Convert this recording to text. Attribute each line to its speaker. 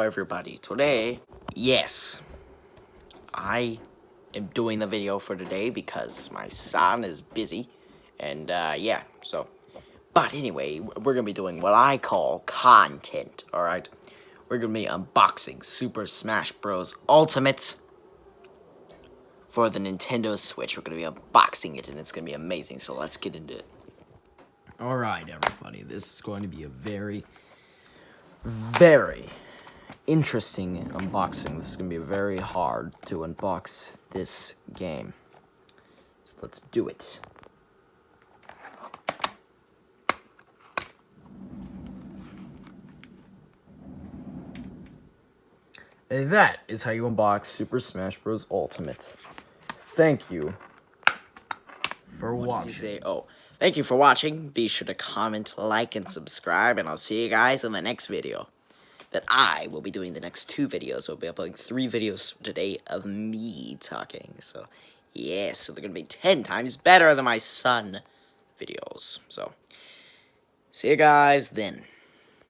Speaker 1: everybody. Today, yes, I am doing the video for today because my son is busy. And, yeah, so. But anyway, we're going to be doing what I call content, alright? We're going to be unboxing Super Smash Bros. Ultimate for the Nintendo Switch. We're going to be unboxing it, and it's going to be amazing. So let's get into it.
Speaker 2: Alright, everybody. This is going to be a very, very interesting unboxing. This is going to be very hard to unbox this game. So let's do it. And that is how you unbox Super Smash Bros. Ultimate. Thank you for
Speaker 1: What does
Speaker 2: watching.
Speaker 1: he say? Oh, thank you for watching. Be sure to comment, like, and subscribe, and I'll see you guys in the next video. That I will be doing the next 2 videos. We'll be uploading 3 videos today of me talking. So, yeah, so they're going to be 10 times better than my son videos. So, see you guys then.